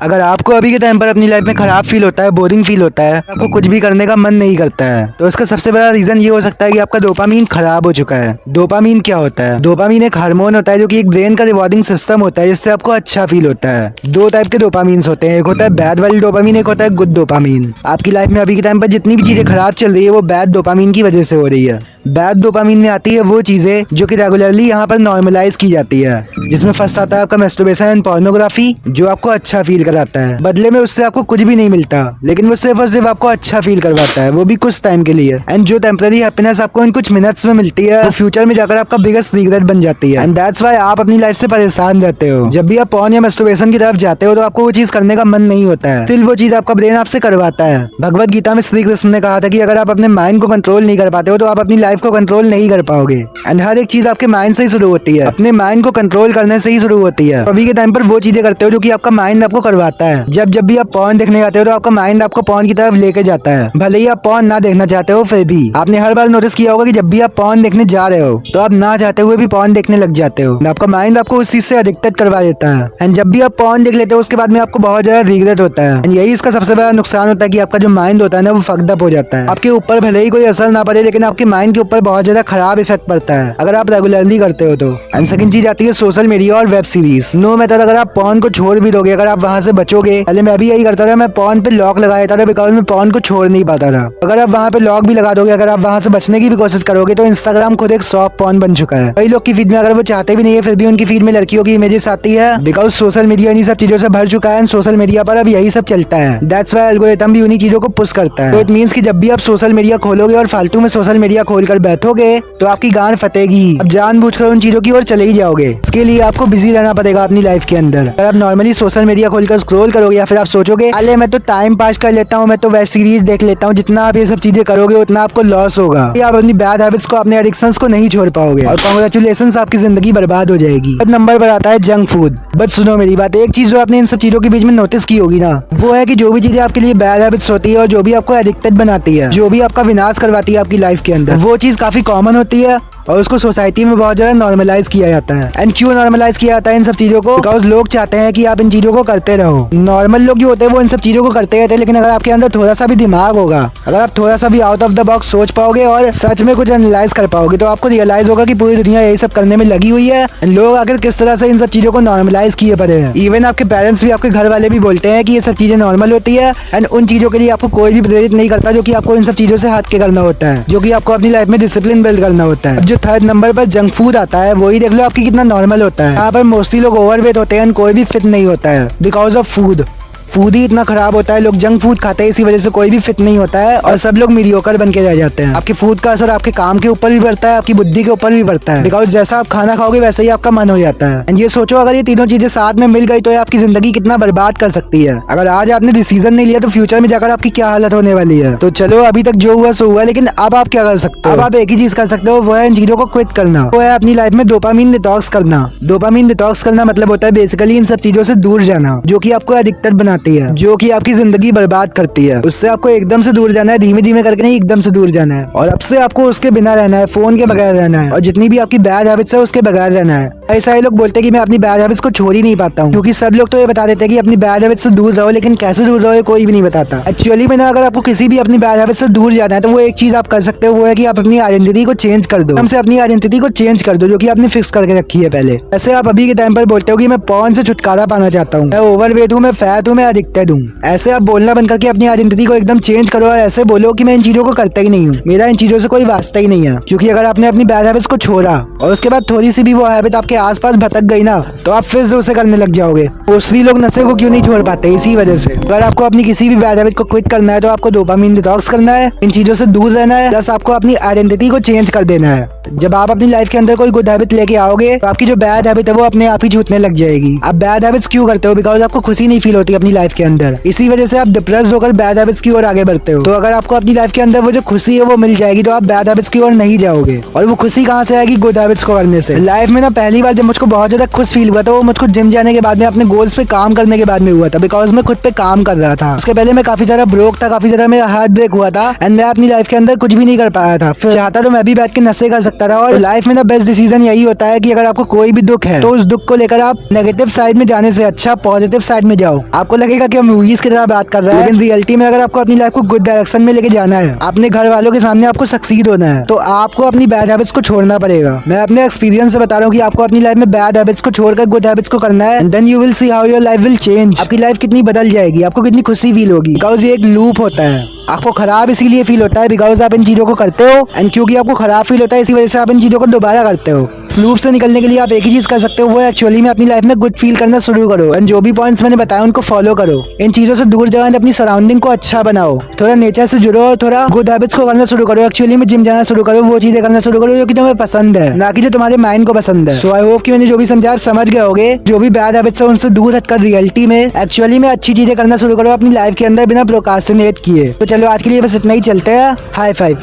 अगर आपको अभी के टाइम पर अपनी लाइफ में खराब फील होता है, बोरिंग फील होता है, आपको कुछ भी करने का मन नहीं करता है, तो इसका सबसे बड़ा रीजन ये हो सकता है कि आपका डोपामीन खराब हो चुका है। डोपामीन क्या होता है? डोपामीन एक हार्मोन होता है जो कि एक ब्रेन का रिवॉर्डिंग सिस्टम होता है जिससे आपको अच्छा फील होता है। दो टाइप के डोपामीन होते हैं, एक होता है बैड वाली डोपामीन, एक होता है गुड डोपामीन। आपकी लाइफ में अभी के टाइम पर जितनी भी चीजें खराब चल रही है वो बैड डोपामीन की वजह से हो रही है। बैड डोपामीन में आती है वो चीजें जो कि रेगुलरली यहाँ पर नॉर्मलाइज की जाती है, जिसमें फर्स्ट आता है आपका मैस्टरबेशन एंड पोर्नोग्राफी, जो आपको अच्छा फील कराता है। बदले में उससे आपको कुछ भी नहीं मिलता, लेकिन वो सिर्फ और सिर्फ आपको अच्छा फील करवाता है, वो भी कुछ टाइम के लिए। एंड जो टेम्पररी हैप्पीनेस आपको इन कुछ मिनट्स में मिलती है वो फ्यूचर में जाकर आपका बिगेस्ट रिग्रेट बन जाती है। एंड दैट्स व्हाई आप अपनी लाइफ से परेशान रहते हो। जब भी आप पोर्न या मैस्टरबेशन की तरफ जाते हो तो आपको वो चीज करने का मन नहीं होता है, स्टिल वो चीज आपका ब्रेन आपसे करवाता है। भगवत गीता में श्री कृष्ण ने कहा था कि अगर आप अपने माइंड को कंट्रोल नहीं कर पाते हो तो आप अपनी लाइफ को कंट्रोल नहीं कर पाओगे। एंड हर एक चीज आपके माइंड से ही शुरू होती है, अपने माइंड को कंट्रोल करने से ही शुरू होती है। अभी के टाइम पर वो चीजें करते हो जो कि आपका माइंड आपको करवाता है। जब भी आप पोर्न देखने जाते हो तो आपका माइंड आपको पोर्न की तरफ लेके जाता है, भले ही आप पोर्न ना देखना चाहते हो फिर भी। आपने हर बार नोटिस किया होगा कि जब भी आप पोर्न देखने जा रहे हो तो आप ना चाहते हुए भी पोर्न देखने लग जाते हो। आपका माइंड आपको उस चीज से एडिक्टेड करवा देता है। एंड जब भी आप पोर्न देख लेते हो उसके बाद में आपको बहुत ज्यादा रिग्रेट होता है। एंड यही इसका सबसे बड़ा नुकसान होता है कि आपका जो माइंड होता है ना वो फक्ड अप हो जाता है। आपके ऊपर भले ही कोई असर ना पड़े, लेकिन आपके माइंड के ऊपर बहुत ज्यादा खराब इफेक्ट पड़ता है अगर आप रेगुलरली करते हो तो। एंड सेकंड चीज आती है सोशल मीडिया और वेब सीरीज। नो मैटर अगर आप पोर्न को छोड़ भी दोगे, अगर आप वहाँ से बचोगे, पहले मैं भी यही करता था, मैं पोर्न पे लॉक लगा देता था बिकॉज मैं पोर्न को छोड़ नहीं पाता था। अगर आप वहाँ पे लॉक भी लगा दोगे, अगर आप वहाँ से बचने की भी कोशिश करोगे तो इंस्टाग्राम खुद एक सॉफ्ट पोर्न बन चुका है। कई लोग की फीड में अगर वो चाहते भी नहीं है फिर भी उनकी फीड में लड़कियों की इमेजेस आती है बिकॉज सोशल मीडिया इन्हीं सब चीजों से भर चुका है। सोशल मीडिया पर अब यही सब चलता है, दैट्स व्हाई एल्गोरिथम भी उन्हीं चीजों को पुश करता है। तो इट मींस कि जब भी आप सोशल मीडिया खोलोगे और फालतू में सोशल मीडिया खोलकर बैठोगे तो आपकी गांड फटेगी। अब जानबूझकर उन चीजों की ओर चले ही जाओगे। इसके लिए आपको बिजी रहना पड़ेगा अपनी लाइफ के अंदर। अगर आप नॉर्मली सोशल मीडिया खोलकर स्क्रॉल करोगे या फिर आप सोचोगे अरे मैं तो टाइम पास कर लेता हूँ, मैं तो वेब सीरीज देख लेता हूँ, जितना आप ये सब चीजें करोगे उतना आपको लॉस होगा। आप अपनी बैड हैबिट्स को, अपने एडिक्शंस को नहीं छोड़ पाओगे और कांग्रेचुलेशंस, आपकी जिंदगी बर्बाद हो जाएगी। नंबर पर आता है जंक फूड। बट सुनो मेरी बात, एक चीज जो आपने इन सब चीजों के बीच में नोटिस की होगी ना, वो है कि जो भी चीजें आपके लिए बैड हैबिट्स होती है और जो भी आपको एडिक्टेड बनाती है, जो भी आपका विनाश करवाती है आपकी लाइफ के अंदर, वो चीज काफी कॉमन होती है और उसको सोसाइटी में बहुत ज्यादा नॉर्मलाइज किया जाता है। एंड क्यों नॉर्मलाइज किया जाता है इन सब चीजों को? बिकॉज लोग चाहते हैं कि आप इन चीजों को करते रहो। नॉर्मल लोग जो होते हैं वो इन सब चीजों को करते रहते हैं, लेकिन अगर आपके अंदर थोड़ा सा भी दिमाग होगा, अगर आप थोड़ा सा भी आउट ऑफ द बॉक्स सोच पाओगे और सच में कुछ एनालाइज कर पाओगे तो आपको रियलाइज होगा कि पूरी दुनिया यही सब करने में लगी हुई है। लोग आखिर किस तरह से इन सब चीजों को नॉर्मलाइज किए पड़े हैं। इवन आपके पेरेंट्स भी, आपके घर वाले भी बोलते हैं कि ये सब चीजें नॉर्मल होती है एंड उन चीजों के लिए आपको कोई भी प्रेरित नहीं करता जो कि आपको इन सब चीजों से हट के करना होता है, जो कि आपको अपनी लाइफ में डिसिप्लिन बिल्ड करना होता है। अब जो थर्ड नंबर पर जंक फूड आता है वही देख लो आपकी कितना नॉर्मल होता है। यहाँ पर मोस्टली लोग ओवरवेट होते हैं, कोई भी फिट नहीं होता है बिकॉज ऑफ फूड। फूड ही इतना खराब होता है, लोग जंक फूड खाते हैं, इसी वजह से कोई भी फिट नहीं होता है और सब लोग मीडियोकर बन के रह जाते हैं। आपके फूड का असर आपके काम के ऊपर भी पड़ता है, आपकी बुद्धि के ऊपर भी पड़ता है बिकॉज जैसा आप खाना खाओगे वैसे ही आपका मन हो जाता है। एंड ये सोचो अगर ये तीनों चीजें साथ में मिल गई तो ये आपकी जिंदगी कितना बर्बाद कर सकती है। अगर आज आपने डिसीजन नहीं लिया तो फ्यूचर में जाकर आपकी क्या हालत होने वाली है। तो चलो अभी तक जो हुआ सो हुआ, लेकिन अब आप क्या कर सकते हो? अब आप एक ही चीज कर सकते हो, वो है इन चीजों को क्विट करना। वो है अपनी लाइफ में डोपामीन डिटॉक्स करना। डोपामीन डिटॉक्स करना मतलब होता है बेसिकली इन सब चीजों से दूर जाना जो कि आपको एडिक्टेड बनाती है, जो कि आपकी जिंदगी बर्बाद करती है। उससे आपको एकदम से दूर जाना है, धीमे धीमे करके नहीं, एकदम से दूर जाना है। और अब से आपको उसके बिना रहना है, फोन के बगैर रहना है और जितनी भी आपकी बैड हैबिट्स है उसके बगैर रहना है। ऐसा ही लोग बोलते हैं कि मैं अपनी बैड हैबिट्स को छोड़ ही नहीं पाता हूँ, क्योंकि सब लोग तो ये बता देते हैं कि अपनी बैड हैबिट्स से दूर रहो, लेकिन कैसे दूर रहो ये कोई भी नहीं बताता। एक्चुअली में अगर आपको किसी भी अपनी बैड हैबिट्स से दूर जाना है तो वो एक चीज आप कर सकते हो, वो है कि आप अपनी आइडेंटिटी को चेंज कर दो। हमसे अपनी आइडेंटिटी को चेंज कर दो जो कि आपने फिक्स करके रखी है पहले। ऐसे आप अभी के टाइम पर बोलते हो कि मैं पोर्न से छुटकारा पाना चाहता हूँ, मैं ओवरवेट हूँ, मैं फैट हूँ, मैं एडिक्टेड हूँ। ऐसे आप बोलना बंद करके अपनी आइडेंटिटी को एकदम चेंज करो और ऐसे बोलो कि मैं इन चीजों को करता ही नहीं हूँ, मेरा इन चीजों से कोई वास्ता ही नहीं है। क्योंकि अगर आपने अपनी बैड हैबिट्स को छोड़ा और उसके बाद थोड़ी सी भी वो हैबिट आपके आसपास भटक गई ना तो आप फिर से उसे करने लग जाओगे। मोस्टली लोग नशे को क्यों नहीं छोड़ पाते? इसी वजह से। अगर आपको अपनी किसी भी बैड हैबिट को क्विट करना है तो आपको डोपामीन डिटॉक्स करना है, इन चीजों से दूर रहना है, प्लस आपको अपनी आइडेंटिटी को चेंज कर देना है। जब आप अपनी लाइफ के अंदर कोई गुड हैबिट लेके आओगे तो आपकी जो बैड हैबिट है वो अपने आप ही छूटने लग जाएगी। आप बैड हैबिट्स क्यों करते हो? बिकॉज आपको खुशी नहीं फील होती अपनी लाइफ के अंदर, इसी वजह से आप डिप्रेस्ड होकर बैड हैबिट्स की ओर आगे बढ़ते हो। तो अगर आपको अपनी लाइफ के अंदर वो जो खुशी है वो मिल जाएगी तो आप बैड हैबिट्स की ओर नहीं जाओगे। और वो खुशी कहाँ से आएगी? गुड हैबिट्स को करने से। लाइफ में ना पहली बार जब मुझको बहुत ज्यादा खुश फील हुआ था वो मुझको जिम जाने के बाद में, अपने गोल्स पे काम करने के बाद में हुआ था, बिकॉज मैं खुद पे काम कर रहा था। उसके पहले मैं काफी ज्यादा ब्रोक था, काफी ज्यादा मेरा हार्ट ब्रेक हुआ था एंड मैं अपनी लाइफ के अंदर कुछ भी नहीं कर पाया था। फिर चाहता तो मैं भी बैठ के नशे कर सकता सकता था। और लाइफ में ना बेस्ट डिसीजन यही होता है कि अगर आपको कोई भी दुख है तो उस दुख को लेकर आप नेगेटिव साइड में जाने से अच्छा पॉजिटिव साइड में जाओ। आपको लगेगा कि हम मूवीज की तरह बात कर रहे हैं, लेकिन रियलिटी में अगर आपको अपनी लाइफ को गुड डायरेक्शन में लेके जाना है, अपने घर वालों के सामने आपको सक्सीड होना है, तो आपको अपनी बैड हैबिट्स को छोड़ना पड़ेगा। मैं अपने एक्सपीरियंस से बता रहा हूँ कि आपको अपनी लाइफ में बैड हैबिट्स को छोड़कर गुड हैबिट्स को करना है, and then you will see how your life will change. आपकी लाइफ कितनी बदल जाएगी, आपको कितनी खुशी फील होगी, बिकॉज ये एक लूप होता है। आपको खराब इसीलिए फील होता है बिकॉज आप इन चीजों को करते हो, एंड क्योंकि आपको खराब फील होता है इसी वजह से आप इन चीजों को दोबारा करते हो। इस लूप से निकलने के लिए आप एक ही चीज कर सकते हो, वो एक्चुअली में अपनी लाइफ में गुड फील करना शुरू करो, एंड जो भी पॉइंट्स मैंने बताया उनको फॉलो करो। इन चीजों से दूर जाओ एंड अपनी सराउंडिंग को अच्छा बनाओ, थोड़ा नेचर से जुड़ो और थोड़ा गुड हैबिट्स को करना शुरू करो। एक्चुअली में जिम जाना शुरू करो, वो चीजें करना शुरू करो जो कि तुम्हें पसंद है, ना कि जो तुम्हारे माइंड को पसंद है। सो आई होप कि मैंने जो भी समझा आप समझ गए होगे। जो भी बैड हैबिट्स है उनसे दूर हटकर रियलिटी में एक्चुअली में अच्छी चीजें करना शुरू करो अपनी लाइफ के अंदर बिना प्रोक्रास्टिनेट किए। तो चलो आज के लिए बस इतना ही, चलते हैं। High five.